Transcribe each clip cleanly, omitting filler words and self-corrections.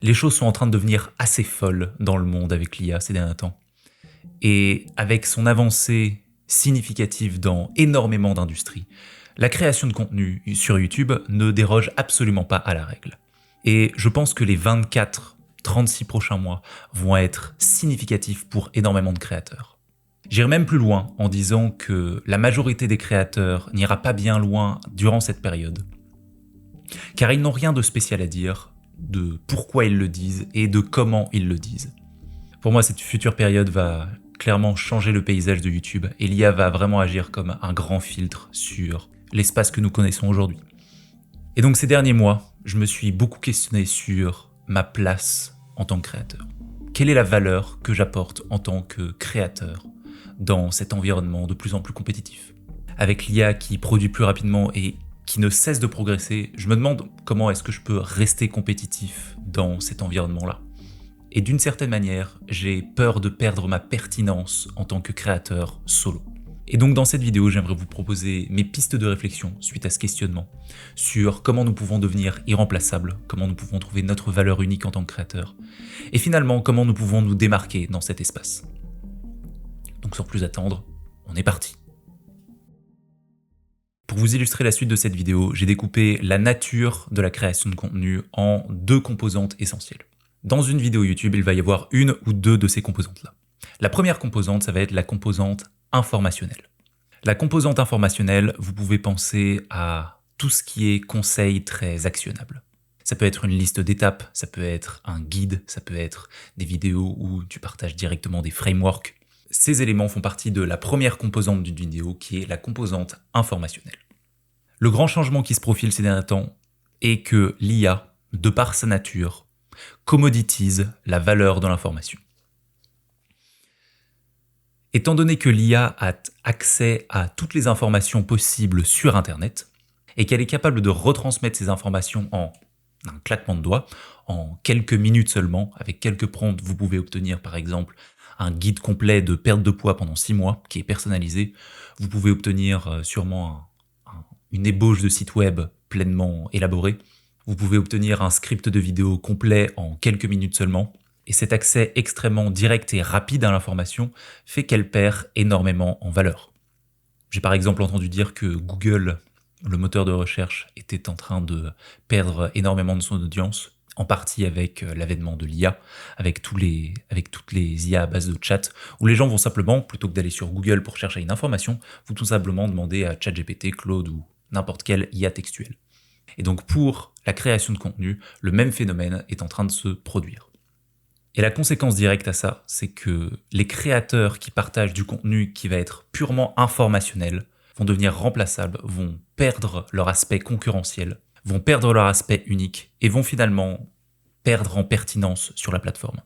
Les choses sont en train de devenir assez folles dans le monde avec l'IA ces derniers temps. Et avec son avancée significative dans énormément d'industries, la création de contenu sur YouTube ne déroge absolument pas à la règle. Et je pense que les 24-36 prochains mois vont être significatifs pour énormément de créateurs. J'irai même plus loin en disant que la majorité des créateurs n'ira pas bien loin durant cette période. Car ils n'ont rien de spécial à dire, de pourquoi ils le disent et de comment ils le disent. Pour moi, cette future période va clairement changer le paysage de YouTube et l'IA va vraiment agir comme un grand filtre sur l'espace que nous connaissons aujourd'hui. Et donc ces derniers mois, je me suis beaucoup questionné sur ma place en tant que créateur. Quelle est la valeur que j'apporte en tant que créateur dans cet environnement de plus en plus compétitif? Avec l'IA qui produit plus rapidement et qui ne cesse de progresser, je me demande comment est-ce que je peux rester compétitif dans cet environnement-là. Et d'une certaine manière, j'ai peur de perdre ma pertinence en tant que créateur solo. Et donc dans cette vidéo, j'aimerais vous proposer mes pistes de réflexion suite à ce questionnement sur comment nous pouvons devenir irremplaçables, comment nous pouvons trouver notre valeur unique en tant que créateur, et finalement comment nous pouvons nous démarquer dans cet espace. Donc sans plus attendre, on est parti. Pour vous illustrer la suite de cette vidéo, j'ai découpé la nature de la création de contenu en deux composantes essentielles. Dans une vidéo YouTube, il va y avoir une ou deux de ces composantes-là. La première composante, ça va être la composante informationnelle. La composante informationnelle, vous pouvez penser à tout ce qui est conseil très actionnable. Ça peut être une liste d'étapes, ça peut être un guide, ça peut être des vidéos où tu partages directement des frameworks. Ces éléments font partie de la première composante d'une vidéo qui est la composante informationnelle. Le grand changement qui se profile ces derniers temps est que l'IA, de par sa nature, commoditise la valeur de l'information. Étant donné que l'IA a accès à toutes les informations possibles sur Internet et qu'elle est capable de retransmettre ces informations en un claquement de doigts, en quelques minutes seulement, avec quelques prompts, vous pouvez obtenir par exemple un guide complet de perte de poids pendant 6 mois qui est personnalisé. Vous pouvez obtenir sûrement une ébauche de site web pleinement élaboré. Vous pouvez obtenir un script de vidéo complet en quelques minutes seulement. Et cet accès extrêmement direct et rapide à l'information fait qu'elle perd énormément en valeur. J'ai par exemple entendu dire que Google, le moteur de recherche, était en train de perdre énormément de son audience, en partie avec l'avènement de l'IA, avec toutes les IA à base de chat, où les gens vont simplement, plutôt que d'aller sur Google pour chercher une information, vont tout simplement demander à ChatGPT, Claude ou n'importe quelle IA textuelle. Et donc pour la création de contenu, le même phénomène est en train de se produire. Et la conséquence directe à ça, c'est que les créateurs qui partagent du contenu qui va être purement informationnel vont devenir remplaçables, vont perdre leur aspect concurrentiel, vont perdre leur aspect unique et vont finalement perdre en pertinence sur la plateforme.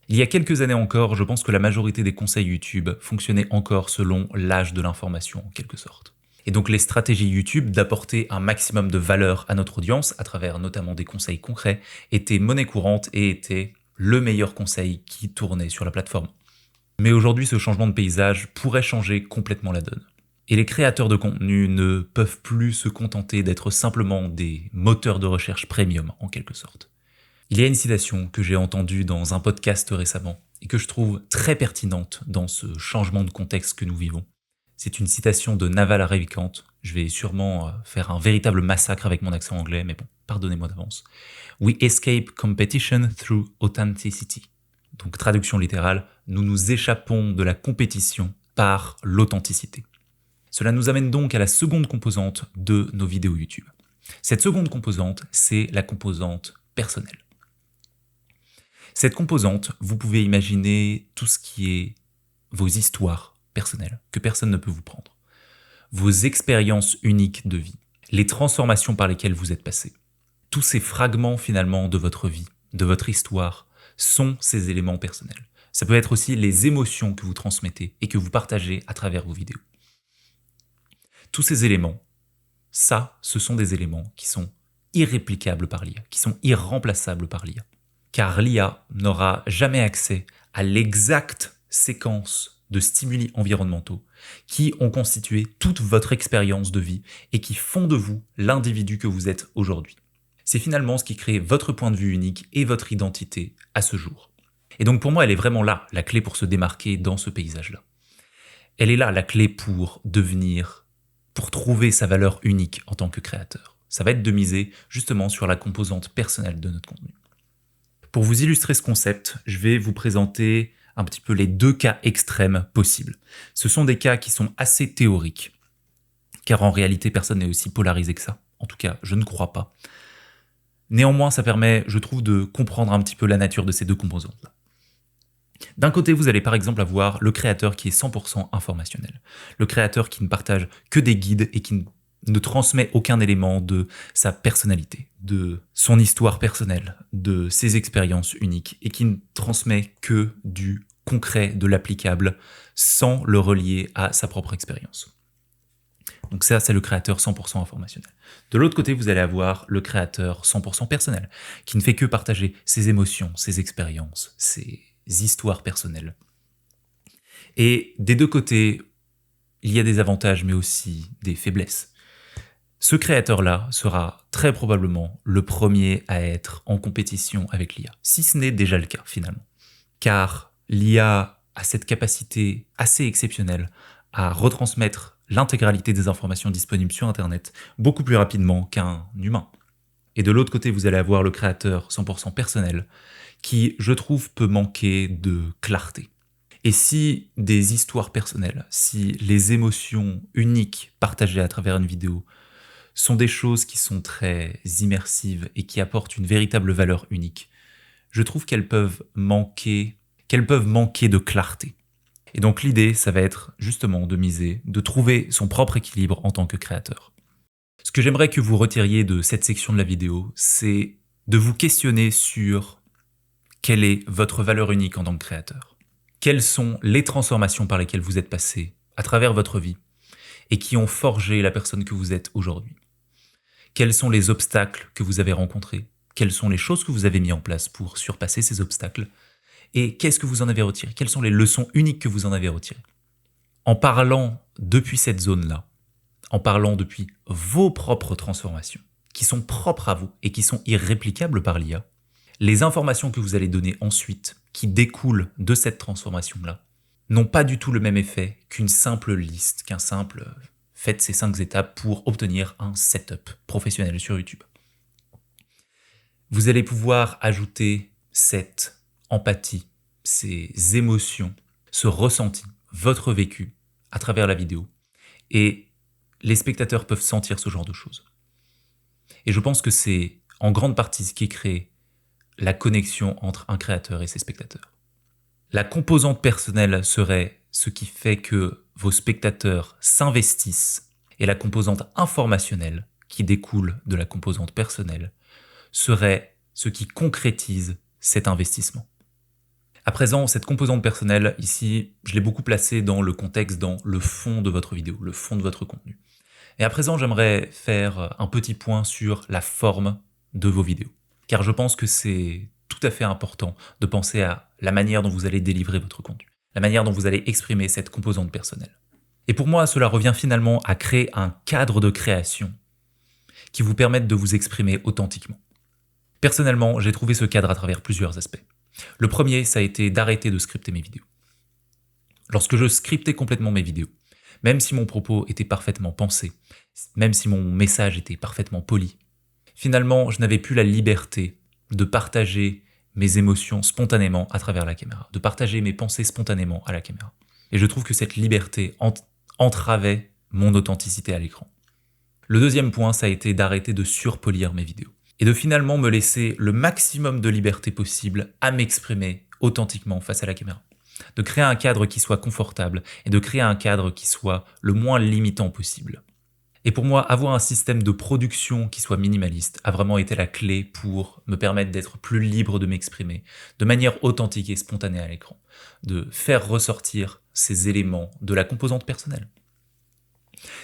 Il y a quelques années encore, je pense que la majorité des conseils YouTube fonctionnaient encore selon l'âge de l'information en quelque sorte. Et donc les stratégies YouTube d'apporter un maximum de valeur à notre audience, à travers notamment des conseils concrets, étaient monnaie courante et étaient le meilleur conseil qui tournait sur la plateforme. Mais aujourd'hui, ce changement de paysage pourrait changer complètement la donne. Et les créateurs de contenu ne peuvent plus se contenter d'être simplement des moteurs de recherche premium, en quelque sorte. Il y a une citation que j'ai entendue dans un podcast récemment et que je trouve très pertinente dans ce changement de contexte que nous vivons. C'est une citation de Naval Ravikant. Je vais sûrement faire un véritable massacre avec mon accent anglais, mais bon, pardonnez-moi d'avance. We escape competition through authenticity. Donc traduction littérale, nous nous échappons de la compétition par l'authenticité. Cela nous amène donc à la seconde composante de nos vidéos YouTube. Cette seconde composante, c'est la composante personnelle. Cette composante, vous pouvez imaginer tout ce qui est vos histoires personnelles, que personne ne peut vous prendre, vos expériences uniques de vie, les transformations par lesquelles vous êtes passé. Tous ces fragments finalement de votre vie, de votre histoire, sont ces éléments personnels. Ça peut être aussi les émotions que vous transmettez et que vous partagez à travers vos vidéos. Tous ces éléments, ce sont des éléments qui sont irréplicables par l'IA, qui sont irremplaçables par l'IA. Car l'IA n'aura jamais accès à l'exacte séquence de stimuli environnementaux qui ont constitué toute votre expérience de vie et qui font de vous l'individu que vous êtes aujourd'hui. C'est finalement ce qui crée votre point de vue unique et votre identité à ce jour. Et donc pour moi, elle est vraiment là, la clé pour se démarquer dans ce paysage-là. Elle est là, la clé pour trouver sa valeur unique en tant que créateur. Ça va être de miser justement sur la composante personnelle de notre contenu. Pour vous illustrer ce concept, je vais vous présenter un petit peu les 2 cas extrêmes possibles. Ce sont des cas qui sont assez théoriques, car en réalité, personne n'est aussi polarisé que ça. En tout cas, je ne crois pas. Néanmoins, ça permet, je trouve, de comprendre un petit peu la nature de ces 2 composantes-là. D'un côté, vous allez par exemple avoir le créateur qui est 100% informationnel. Le créateur qui ne partage que des guides et qui ne transmet aucun élément de sa personnalité, de son histoire personnelle, de ses expériences uniques, et qui ne transmet que du concret, de l'applicable, sans le relier à sa propre expérience. Donc ça, c'est le créateur 100% informationnel. De l'autre côté, vous allez avoir le créateur 100% personnel, qui ne fait que partager ses émotions, ses expériences, ses histoires personnelles. Et des 2 côtés, il y a des avantages, mais aussi des faiblesses. Ce créateur-là sera très probablement le premier à être en compétition avec l'IA, si ce n'est déjà le cas finalement. Car l'IA a cette capacité assez exceptionnelle à retransmettre l'intégralité des informations disponibles sur Internet beaucoup plus rapidement qu'un humain. Et de l'autre côté, vous allez avoir le créateur 100% personnel qui, je trouve, peut manquer de clarté. Et si des histoires personnelles, si les émotions uniques partagées à travers une vidéo sont des choses qui sont très immersives et qui apportent une véritable valeur unique, je trouve qu'elles peuvent manquer de clarté. Et donc l'idée, ça va être justement de miser, de trouver son propre équilibre en tant que créateur. Ce que j'aimerais que vous retiriez de cette section de la vidéo, c'est de vous questionner sur quelle est votre valeur unique en tant que créateur. Quelles sont les transformations par lesquelles vous êtes passé à travers votre vie et qui ont forgé la personne que vous êtes aujourd'hui. Quels sont les obstacles que vous avez rencontrés? Quelles sont les choses que vous avez mis en place pour surpasser ces obstacles? Et qu'est-ce que vous en avez retiré? Quelles sont les leçons uniques que vous en avez retirées? En parlant depuis cette zone-là, en parlant depuis vos propres transformations, qui sont propres à vous et qui sont irréplicables par l'IA, les informations que vous allez donner ensuite, qui découlent de cette transformation-là, n'ont pas du tout le même effet qu'une simple liste, qu'un simple faites ces 5 étapes pour obtenir un setup professionnel sur YouTube. Vous allez pouvoir ajouter cette empathie, ces émotions, ce ressenti, votre vécu à travers la vidéo. Et les spectateurs peuvent sentir ce genre de choses. Et je pense que c'est en grande partie ce qui crée la connexion entre un créateur et ses spectateurs. La composante personnelle serait ce qui fait que vos spectateurs s'investissent et la composante informationnelle qui découle de la composante personnelle serait ce qui concrétise cet investissement. À présent, cette composante personnelle, ici, je l'ai beaucoup placée dans le contexte, dans le fond de votre vidéo, le fond de votre contenu. Et à présent, j'aimerais faire un petit point sur la forme de vos vidéos. Car je pense que c'est tout à fait important de penser à la manière dont vous allez délivrer votre contenu, la manière dont vous allez exprimer cette composante personnelle. Et pour moi, cela revient finalement à créer un cadre de création qui vous permette de vous exprimer authentiquement. Personnellement, j'ai trouvé ce cadre à travers plusieurs aspects. Le premier, ça a été d'arrêter de scripter mes vidéos. Lorsque je scriptais complètement mes vidéos, même si mon propos était parfaitement pensé, même si mon message était parfaitement poli, finalement, je n'avais plus la liberté de partager mes émotions spontanément à travers la caméra, de partager mes pensées spontanément à la caméra. Et je trouve que cette liberté entravait mon authenticité à l'écran. Le deuxième point, ça a été d'arrêter de surpolir mes vidéos et de finalement me laisser le maximum de liberté possible à m'exprimer authentiquement face à la caméra. De créer un cadre qui soit confortable et de créer un cadre qui soit le moins limitant possible. Et pour moi, avoir un système de production qui soit minimaliste a vraiment été la clé pour me permettre d'être plus libre de m'exprimer de manière authentique et spontanée à l'écran, de faire ressortir ces éléments de la composante personnelle.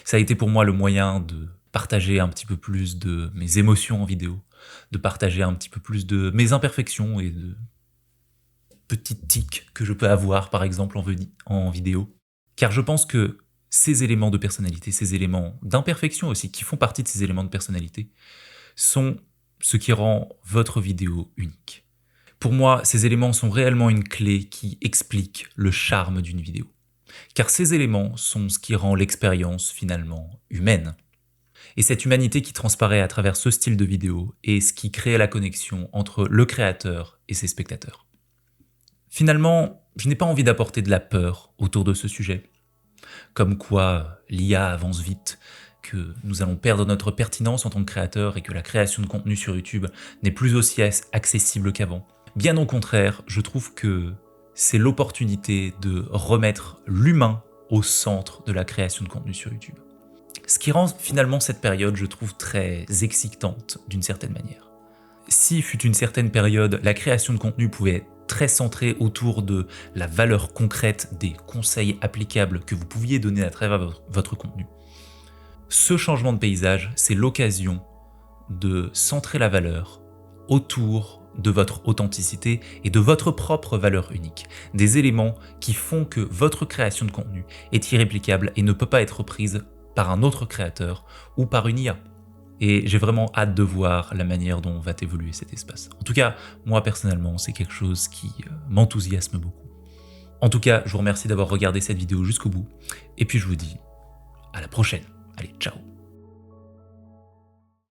Ça a été pour moi le moyen de partager un petit peu plus de mes émotions en vidéo, de partager un petit peu plus de mes imperfections et de petites tics que je peux avoir par exemple en vidéo. Car je pense que ces éléments de personnalité, ces éléments d'imperfection aussi, qui font partie de ces éléments de personnalité, sont ce qui rend votre vidéo unique. Pour moi, ces éléments sont réellement une clé qui explique le charme d'une vidéo. Car ces éléments sont ce qui rend l'expérience finalement humaine. Et cette humanité qui transparaît à travers ce style de vidéo est ce qui crée la connexion entre le créateur et ses spectateurs. Finalement, je n'ai pas envie d'apporter de la peur autour de ce sujet. Comme quoi l'IA avance vite, que nous allons perdre notre pertinence en tant que créateur et que la création de contenu sur YouTube n'est plus aussi accessible qu'avant. Bien au contraire, je trouve que c'est l'opportunité de remettre l'humain au centre de la création de contenu sur YouTube. Ce qui rend finalement cette période, je trouve, très excitante d'une certaine manière. Si fut une certaine période, la création de contenu pouvait être très centrée autour de la valeur concrète des conseils applicables que vous pouviez donner à travers votre contenu. Ce changement de paysage, c'est l'occasion de centrer la valeur autour de votre authenticité et de votre propre valeur unique. Des éléments qui font que votre création de contenu est irréplicable et ne peut pas être reprise par un autre créateur ou par une IA. Et j'ai vraiment hâte de voir la manière dont va évoluer cet espace. En tout cas, moi personnellement, c'est quelque chose qui m'enthousiasme beaucoup. En tout cas, je vous remercie d'avoir regardé cette vidéo jusqu'au bout. Et puis je vous dis à la prochaine. Allez, ciao!